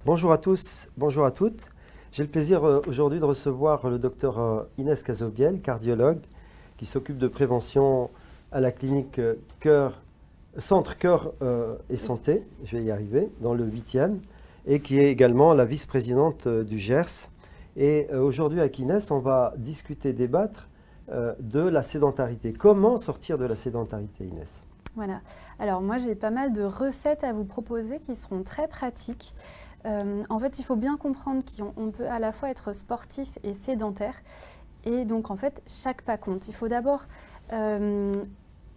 Bonjour à tous, bonjour à toutes. J'ai le plaisir aujourd'hui de recevoir le docteur Inès Cazoviel, cardiologue, qui s'occupe de prévention à la clinique Centre Cœur et Santé, je vais y arriver, dans le 8e, et qui est également la vice-présidente du GERS. Et aujourd'hui avec Inès, on va discuter, débattre de la sédentarité. Comment sortir de la sédentarité, Inès? Voilà. Alors moi, j'ai pas mal de recettes à vous proposer qui seront très pratiques. En fait, il faut bien comprendre qu'on peut à la fois être sportif et sédentaire. Et donc, en fait, chaque pas compte. Il faut d'abord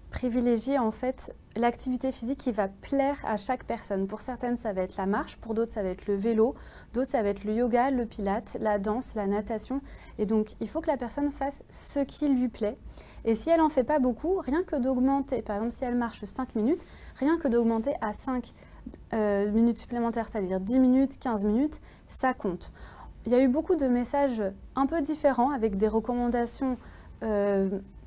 privilégier en fait l'activité physique qui va plaire à chaque personne. Pour certaines, ça va être la marche. Pour d'autres, ça va être le vélo. D'autres, ça va être le yoga, le pilates, la danse, la natation. Et donc, il faut que la personne fasse ce qui lui plaît. Et si elle n'en fait pas beaucoup, rien que d'augmenter, par exemple, si elle marche 5 minutes, rien que d'augmenter à 5 minutes supplémentaires, c'est-à-dire 10 minutes, 15 minutes, ça compte. Il y a eu beaucoup de messages un peu différents avec des recommandations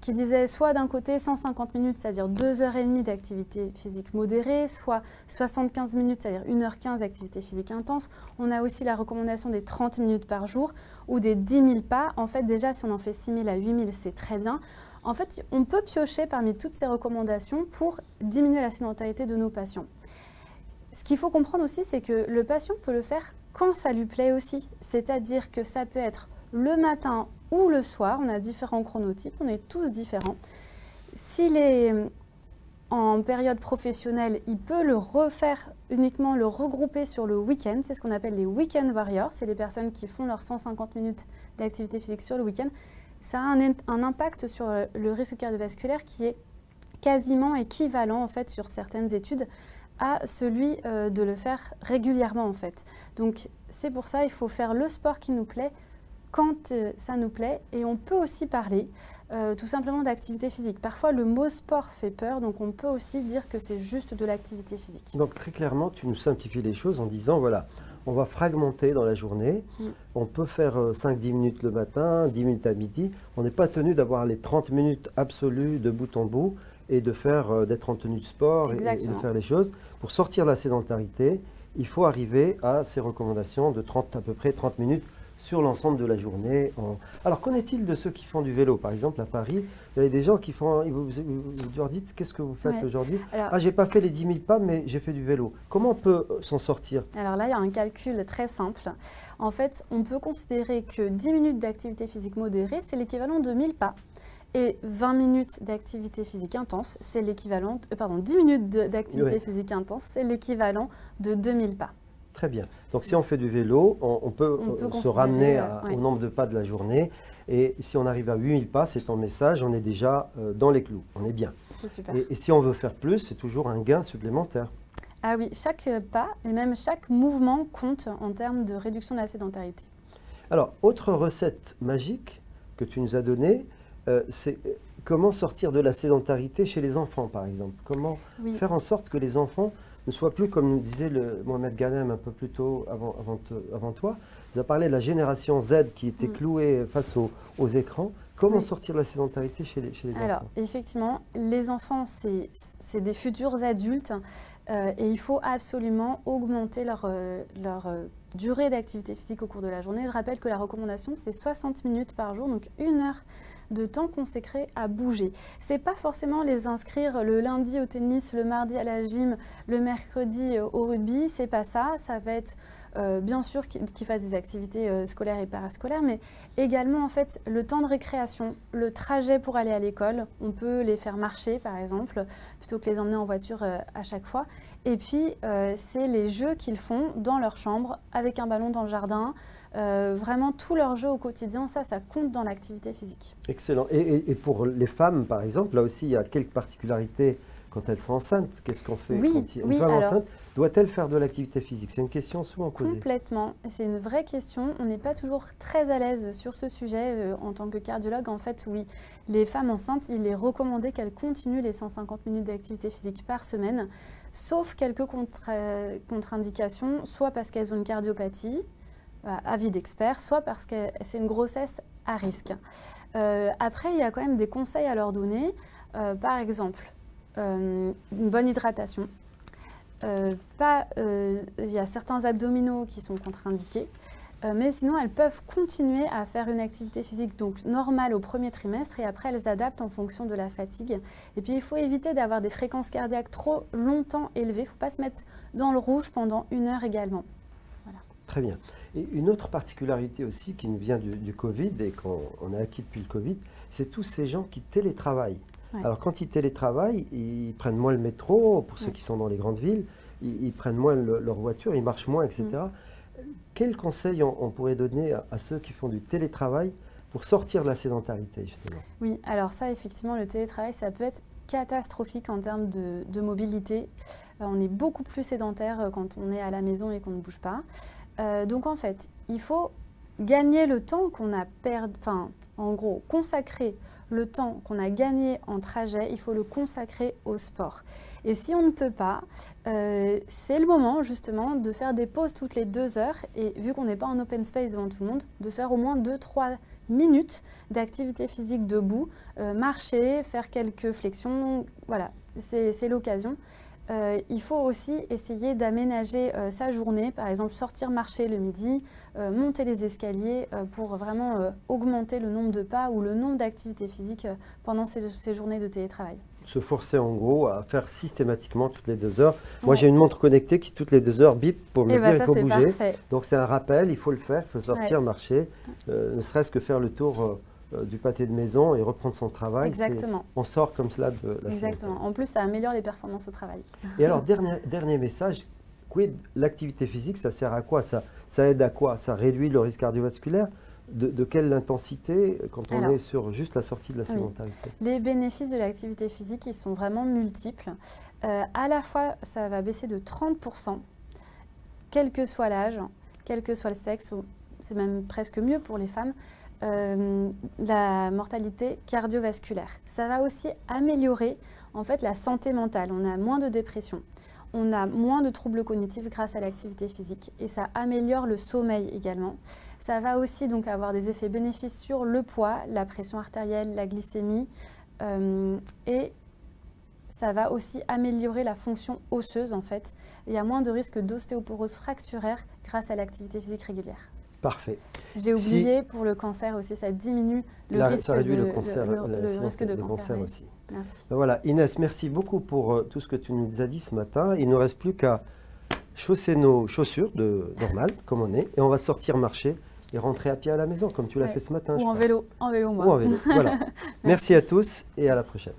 qui disaient soit d'un côté 150 minutes, c'est-à-dire 2h30 d'activité physique modérée, soit 75 minutes, c'est-à-dire 1h15 d'activité physique intense. On a aussi la recommandation des 30 minutes par jour ou des 10 000 pas. En fait, déjà, si on en fait 6 000 à 8 000, c'est très bien. En fait, on peut piocher parmi toutes ces recommandations pour diminuer la sédentarité de nos patients. Ce qu'il faut comprendre aussi, c'est que le patient peut le faire quand ça lui plaît aussi. C'est-à-dire que ça peut être le matin ou le soir. On a différents chronotypes, on est tous différents. S'il est en période professionnelle, il peut le refaire uniquement, le regrouper sur le week-end. C'est ce qu'on appelle les week-end warriors. C'est les personnes qui font leurs 150 minutes d'activité physique sur le week-end. Ça a un impact sur le risque cardiovasculaire qui est quasiment équivalent en fait sur certaines études à celui de le faire régulièrement en fait. Donc c'est pour ça il faut faire le sport qui nous plaît quand ça nous plaît, et on peut aussi parler tout simplement d'activité physique. Parfois le mot sport fait peur, donc on peut aussi dire que c'est juste de l'activité physique. Donc très clairement, tu nous simplifies les choses en disant voilà, on va fragmenter dans la journée. On peut faire 5-10 minutes le matin, 10 minutes à midi. On n'est pas tenu d'avoir les 30 minutes absolues de bout en bout et de faire d'être en tenue de sport et de faire les choses. Pour sortir de la sédentarité, il faut arriver à ces recommandations de à peu près 30 minutes sur l'ensemble de la journée. Alors, qu'en est-il de ceux qui font du vélo? Par exemple, à Paris, il y a des gens qui font... Vous leur dites, qu'est-ce que vous faites aujourd'hui? Ah, j'ai pas fait les 10 000 pas, mais j'ai fait du vélo. Comment on peut s'en sortir? Alors là, il y a un calcul très simple. En fait, on peut considérer que 10 minutes d'activité physique modérée, c'est l'équivalent de 1000 pas. Et 20 minutes d'activité physique intense, c'est l'équivalent... 10 minutes d'activité physique intense, c'est l'équivalent de 2000 pas. Très bien. Donc si on fait du vélo, on peut se ramener au nombre de pas de la journée. Et si on arrive à 8000 pas, c'est ton message, on est déjà dans les clous, on est bien. C'est super. Et si on veut faire plus, c'est toujours un gain supplémentaire. Ah oui, chaque pas et même chaque mouvement compte en termes de réduction de la sédentarité. Alors, autre recette magique que tu nous as donnée, c'est comment sortir de la sédentarité chez les enfants, par exemple. Comment faire en sorte que les enfants ne soient plus, comme nous disait Mohamed Ghanem un peu plus tôt avant toi, vous avez parlé de la génération Z qui était clouée face aux écrans. Comment sortir de la sédentarité chez les enfants? Alors, effectivement, les enfants, c'est des futurs adultes et il faut absolument augmenter leur durée d'activité physique au cours de la journée. Je rappelle que la recommandation, c'est 60 minutes par jour, donc 1 heure de temps consacré à bouger. C'est pas forcément les inscrire le lundi au tennis, le mardi à la gym, le mercredi au rugby, c'est pas ça. Ça va être bien sûr qu'ils fassent des activités scolaires et parascolaires, mais également en fait le temps de récréation, le trajet pour aller à l'école. On peut les faire marcher par exemple, plutôt que les emmener en voiture à chaque fois. Et puis c'est les jeux qu'ils font dans leur chambre, avec un ballon dans le jardin. Vraiment tous leurs jeux au quotidien, ça compte dans l'activité physique. Excellent. Et pour les femmes, par exemple, là aussi, il y a quelques particularités quand elles sont enceintes. Qu'est-ce qu'on fait une femme enceinte doit-elle faire de l'activité physique? C'est une question souvent posée. Complètement. C'est une vraie question. On n'est pas toujours très à l'aise sur ce sujet en tant que cardiologue. En fait, oui, les femmes enceintes, il est recommandé qu'elles continuent les 150 minutes d'activité physique par semaine, sauf quelques contre-indications, soit parce qu'elles ont une cardiopathie, avis d'experts, soit parce que c'est une grossesse à risque. Après, il y a quand même des conseils à leur donner. Par exemple, une bonne hydratation, Il y a certains abdominaux qui sont contre-indiqués. Mais sinon, elles peuvent continuer à faire une activité physique donc normale au premier trimestre et après, elles s'adaptent en fonction de la fatigue. Et puis, il faut éviter d'avoir des fréquences cardiaques trop longtemps élevées. Il ne faut pas se mettre dans le rouge pendant 1 heure également. Voilà. Très bien. Et une autre particularité aussi qui nous vient du Covid et qu'on a acquis depuis le Covid, c'est tous ces gens qui télétravaillent. Ouais. Alors, quand ils télétravaillent, ils prennent moins le métro, pour ceux qui sont dans les grandes villes, ils prennent moins leur voiture, ils marchent moins, etc. Quels conseils on pourrait donner à ceux qui font du télétravail pour sortir de la sédentarité, justement? Oui, alors ça, effectivement, le télétravail, ça peut être catastrophique en termes de mobilité. On est beaucoup plus sédentaire quand on est à la maison et qu'on ne bouge pas. Donc, en fait, il faut gagner le temps qu'on a perdu, enfin, en gros, consacrer le temps qu'on a gagné en trajet, il faut le consacrer au sport. Et si on ne peut pas, c'est le moment justement de faire des pauses toutes les 2 heures et vu qu'on n'est pas en open space devant tout le monde, de faire au moins 2-3 minutes d'activité physique debout, marcher, faire quelques flexions, voilà, c'est l'occasion. Il faut aussi essayer d'aménager sa journée, par exemple sortir marcher le midi, monter les escaliers pour vraiment augmenter le nombre de pas ou le nombre d'activités physiques pendant ces journées de télétravail. Se forcer en gros à faire systématiquement toutes les 2 heures. Moi j'ai une montre connectée qui toutes les 2 heures bip pour me dire il faut bouger. Parfait. Donc c'est un rappel, il faut le faire, il faut sortir, marcher, ne serait-ce que faire le tour du pâté de maison et reprendre son travail. Exactement. On sort comme cela de la Exactement. En plus, ça améliore les performances au travail. Et alors, dernier message, l'activité physique, ça sert à quoi? Ça aide à quoi? Ça réduit le risque cardiovasculaire? De quelle intensité quand on est sur juste la sortie de la sédentarité? Les bénéfices de l'activité physique, ils sont vraiment multiples. À la fois, ça va baisser de 30%, quel que soit l'âge, quel que soit le sexe, c'est même presque mieux pour les femmes. La mortalité cardiovasculaire. Ça va aussi améliorer en fait la santé mentale. On a moins de dépression, on a moins de troubles cognitifs grâce à l'activité physique et ça améliore le sommeil également. Ça va aussi donc avoir des effets bénéfiques sur le poids, la pression artérielle, la glycémie et ça va aussi améliorer la fonction osseuse en fait. Il y a moins de risque d'ostéoporose fracturaire grâce à l'activité physique régulière. Parfait. J'ai oublié pour le cancer aussi, ça diminue le risque de cancer aussi. Merci. Voilà, Inès, merci beaucoup pour tout ce que tu nous as dit ce matin. Il ne nous reste plus qu'à chausser nos chaussures normales, comme on est, et on va sortir marcher et rentrer à pied à la maison, comme tu l'as fait ce matin. Ou en vélo, moi. Ou en vélo, voilà. Merci à tous et à la prochaine.